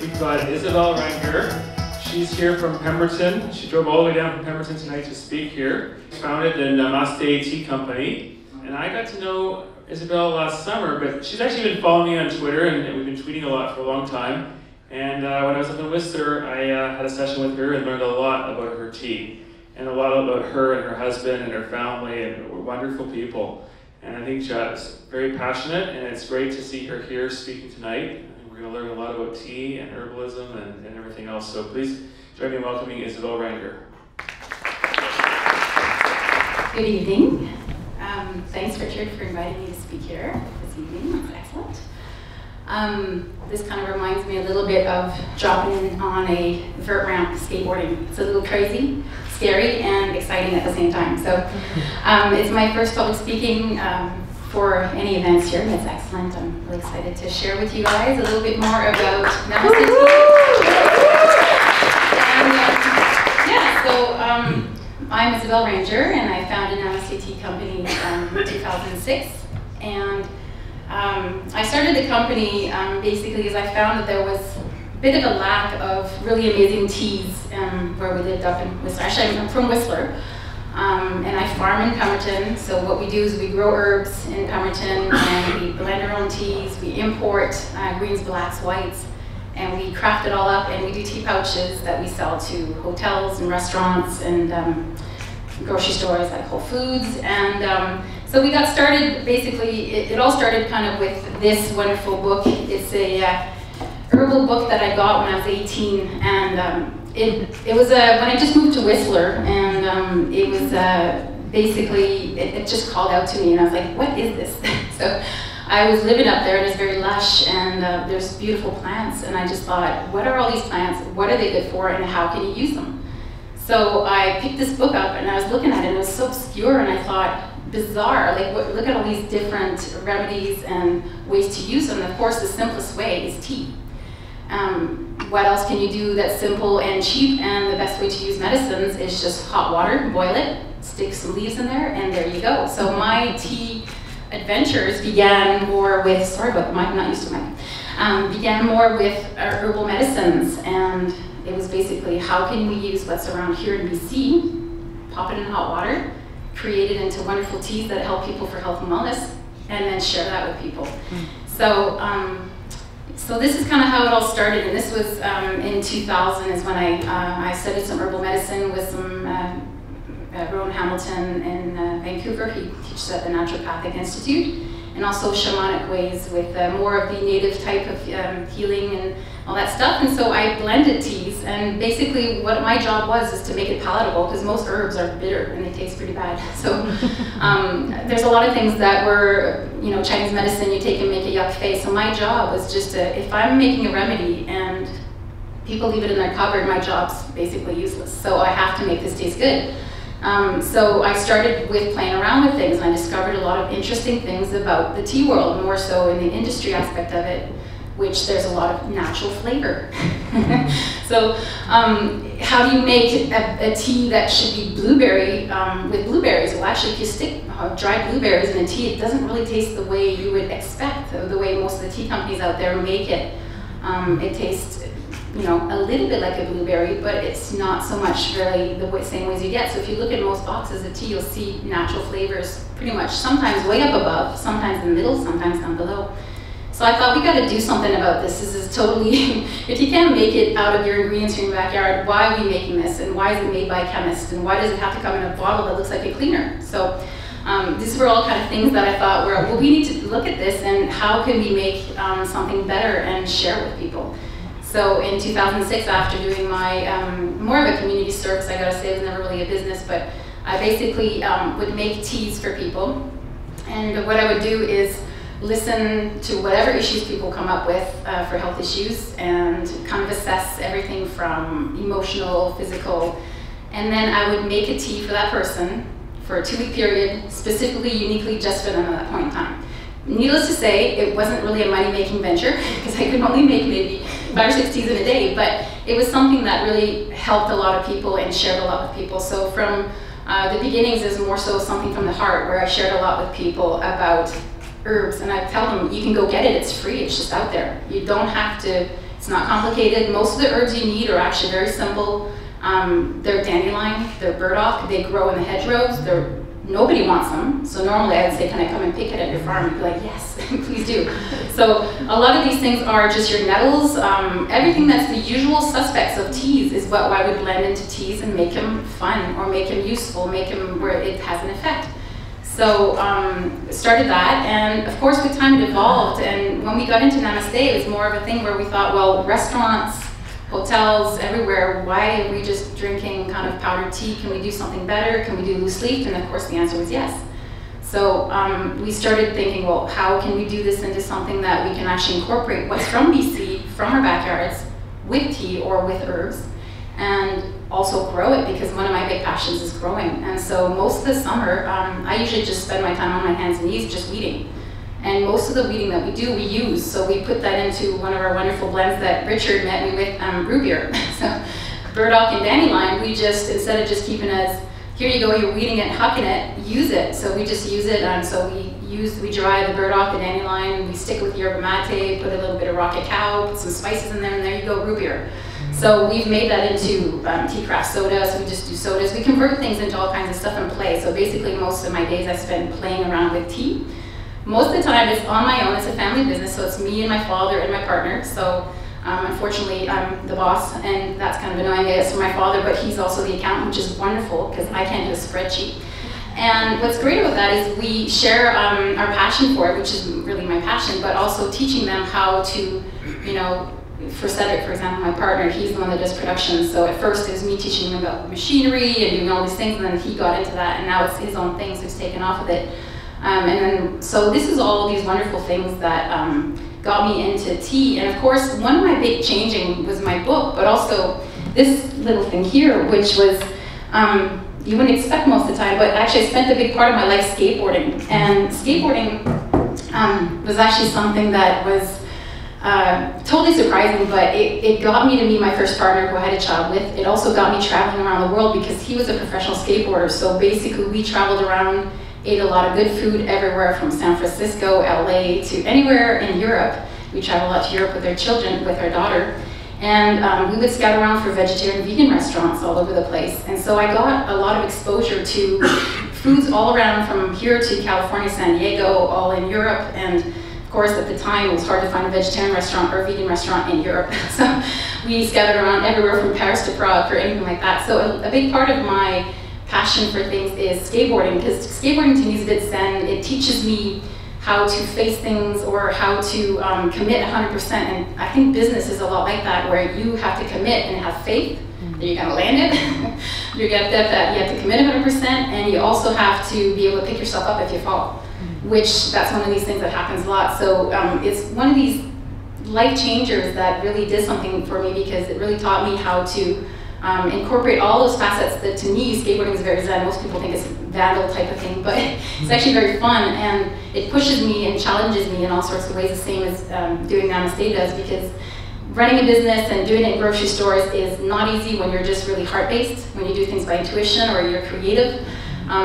We've got Isabelle Ranger. She's here from Pemberton. She drove all the way down from Pemberton tonight to speak here. She founded the Namasthe Tea Company. And I got to know Isabelle last summer, but she's actually been following me on Twitter, and we've been tweeting a lot for a long time. And when I was up in Whistler, I had a session with her and learned a lot about her tea, and a lot about her and her husband and her family, and we're wonderful people. And I think she's very passionate, and it's great to see her here speaking tonight. I think we're going to learn a lot about tea and herbalism and everything else. So please join me in welcoming Isabelle Ranger. Good evening. Thanks, Richard, for inviting me to speak here this evening. That's excellent. This kind of reminds me a little bit of dropping in on a vert ramp skateboarding. It's a little crazy, scary, and exciting at the same time. So it's my first public speaking for any events here, and it's excellent. I'm really excited to share with you guys a little bit more about Namasthe Tea. And I'm Isabelle Ranger, and I founded Namasthe Tea Company in 2006. And I started the company basically because I found that there was a bit of a lack of really amazing teas where we lived up in Whistler. Actually, I'm from Whistler, and I farm in Pemberton. So what we do is we grow herbs in Pemberton, and we blend our own teas. We import greens, blacks, whites, and we craft it all up, and we do tea pouches that we sell to hotels and restaurants and grocery stores like Whole Foods. And so we got started, basically, it all started kind of with this wonderful book. It's a herbal book that I got when I was 18, and it was when I just moved to Whistler, and it was basically, it just called out to me, and I was like, what is this? So I was living up there, and it's very lush, and there's beautiful plants, and I just thought, what are all these plants? What are they good for, and how can you use them? So I picked this book up, and I was looking at it, and it was so obscure, and I thought, bizarre, like look at all these different remedies and ways to use them. Of course, the simplest way is tea. What else can you do that's simple and cheap? And the best way to use medicines is just hot water, boil it, stick some leaves in there, and there you go. So my tea adventures began more with, sorry about the mic, I'm not used to mic, began more with herbal medicines, and it was basically how can we use what's around here in BC, pop it in hot water, create it into wonderful teas that help people for health and wellness, and then share that with people. So, so this is kind of how it all started, and this was in 2000 is when I studied some herbal medicine with some Rowan Hamilton in Vancouver. He teaches at the Naturopathic Institute, and also shamanic ways with more of the native type of healing and all that stuff. And so I blended teas, and basically what my job was is to make it palatable, because most herbs are bitter and they taste pretty bad. So there's a lot of things that were, you know, Chinese medicine, you take and make a yuck face. So my job was just to, if I'm making a remedy and people leave it in their cupboard, my job's basically useless. So I have to make this taste good. So I started with playing around with things, and I discovered a lot of interesting things about the tea world, more so in the industry aspect of it, which there's a lot of natural flavor. So how do you make a tea that should be blueberry with blueberries? Well, actually, if you stick dried blueberries in a tea, it doesn't really taste the way you would expect, the way most of the tea companies out there make it. It tastes, you know, a little bit like a blueberry, but it's not so much really the same ways you get. So if you look at most boxes of tea, you'll see natural flavors pretty much, sometimes way up above, sometimes in the middle, sometimes down below. So I thought, we got to do something about this. This is totally, if you can't make it out of your ingredients in your backyard, why are we making this? And why is it made by a chemist? And why does it have to come in a bottle that looks like a cleaner? So these were all kind of things that I thought were, well, we need to look at this, and how can we make something better and share with people? So in 2006, after doing my, more of a community service, I gotta say, it was never really a business, but I basically would make teas for people. And what I would do is listen to whatever issues people come up with for health issues, and kind of assess everything from emotional, physical, and then I would make a tea for that person for a 2-week period, specifically, uniquely just for them at that point in time. Needless to say, it wasn't really a money-making venture, because I could only make maybe 5 or 6 teas in a day, but it was something that really helped a lot of people and shared a lot with people. So from the beginnings is more so something from the heart, where I shared a lot with people about herbs, and I tell them, you can go get it, it's free, it's just out there. You don't have to It's not complicated. Most of the herbs you need are actually very simple. They're dandelion, they're burdock, they grow in the hedgerows. Nobody wants them, so normally I would say, can I come and pick it at your farm? You'd be like, yes, please do. So a lot of these things are just your nettles. Everything that's the usual suspects of teas is what I would blend into teas and make them fun, or make them useful, make them where it has an effect. So started that, and of course with time it evolved, and when we got into Namasthe, it was more of a thing where we thought, well, restaurants, hotels, everywhere, why are we just drinking kind of powdered tea? Can we do something better? Can we do loose leaf? And of course the answer was yes. So we started thinking, well, how can we do this into something that we can actually incorporate what's from BC, from our backyards, with tea or with herbs, and also grow it, because one of my big passions is growing. And so most of the summer, I usually just spend my time on my hands and knees just weeding. And most of the weeding that we do, we use. So we put that into one of our wonderful blends that Richard met me with, root beer. So burdock and dandelion, we just, instead of just keeping it as, here you go, you're weeding it, hucking it, use it. So we just use it, so we dry the burdock, the dandelion, we stick with yerba mate, put a little bit of rocket cow, put some spices in there, and there you go, root beer. So we've made that into TeaCraft soda, so we just do sodas. We convert things into all kinds of stuff and play. So basically most of my days I spend playing around with tea. Most of the time it's on my own, it's a family business, so it's me and my father and my partner. So unfortunately I'm the boss, and that's kind of annoying, I guess, for my father, but he's also the accountant, which is wonderful because I can't do a spreadsheet. And what's great about that is we share our passion for it, which is really my passion, but also teaching them how to, you know, for Cedric, for example, my partner, he's the one that does production. So at first it was me teaching him about machinery and doing all these things, and then he got into that, and now it's his own thing, so he's taken off of it. And then, so this is all these wonderful things that got me into tea. And of course, one of my big changing was my book, but also this little thing here, which was, you wouldn't expect most of the time, but actually I spent a big part of my life skateboarding. And skateboarding was actually something that was totally surprising, but it got me to meet my first partner who I had a child with. It also got me traveling around the world because he was a professional skateboarder. So basically we traveled around, ate a lot of good food everywhere from San Francisco, LA, to anywhere in Europe. We traveled out to Europe with our children, with our daughter. And we would scout around for vegetarian and vegan restaurants all over the place. And so I got a lot of exposure to foods all around, from here to California, San Diego, all in Europe. And of course, at the time, it was hard to find a vegetarian restaurant or a vegan restaurant in Europe. So we scouted around everywhere from Paris to Prague or anything like that. So a big part of my passion for things is skateboarding, because skateboarding to me is a bit zen. It teaches me how to face things, or how to commit 100%. And I think business is a lot like that, where you have to commit and have faith that you're gonna land it. You have to commit 100%, and you also have to be able to pick yourself up if you fall, which that's one of these things that happens a lot. So it's one of these life changers that really did something for me, because it really taught me how to incorporate all those facets that, to me, skateboarding is very zen. Most people think it's a vandal type of thing, but it's actually very fun, and it pushes me and challenges me in all sorts of ways, the same as doing Namasthe does, because running a business and doing it in grocery stores is not easy when you're just really heart-based, when you do things by intuition or you're creative.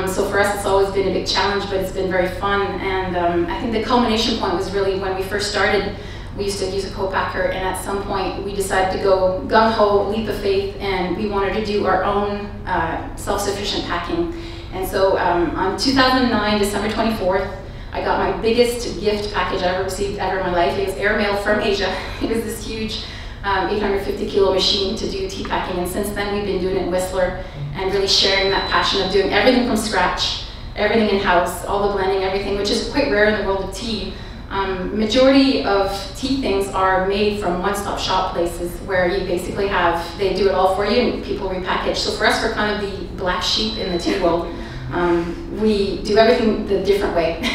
So for us, it's always been a big challenge, but it's been very fun. And I think the culmination point was really when we first started. We used to use a co-packer, and at some point we decided to go gung-ho, leap of faith, and we wanted to do our own self-sufficient packing. And so on 2009, December 24th, I got my biggest gift package I ever received ever in my life. It was airmail from Asia. It was this huge 850 kilo machine to do tea packing, and since then we've been doing it in Whistler and really sharing that passion of doing everything from scratch, everything in-house, all the blending, everything, which is quite rare in the world of tea. Majority of tea things are made from one-stop shop places where you basically have, they do it all for you and people repackage. So for us, we're kind of the black sheep in the tea world. We do everything the different way,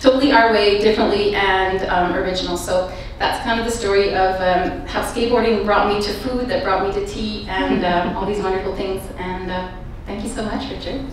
totally our way, differently, and original. So that's kind of the story of how skateboarding brought me to food, that brought me to tea, and all these wonderful things. And thank you so much, Richard.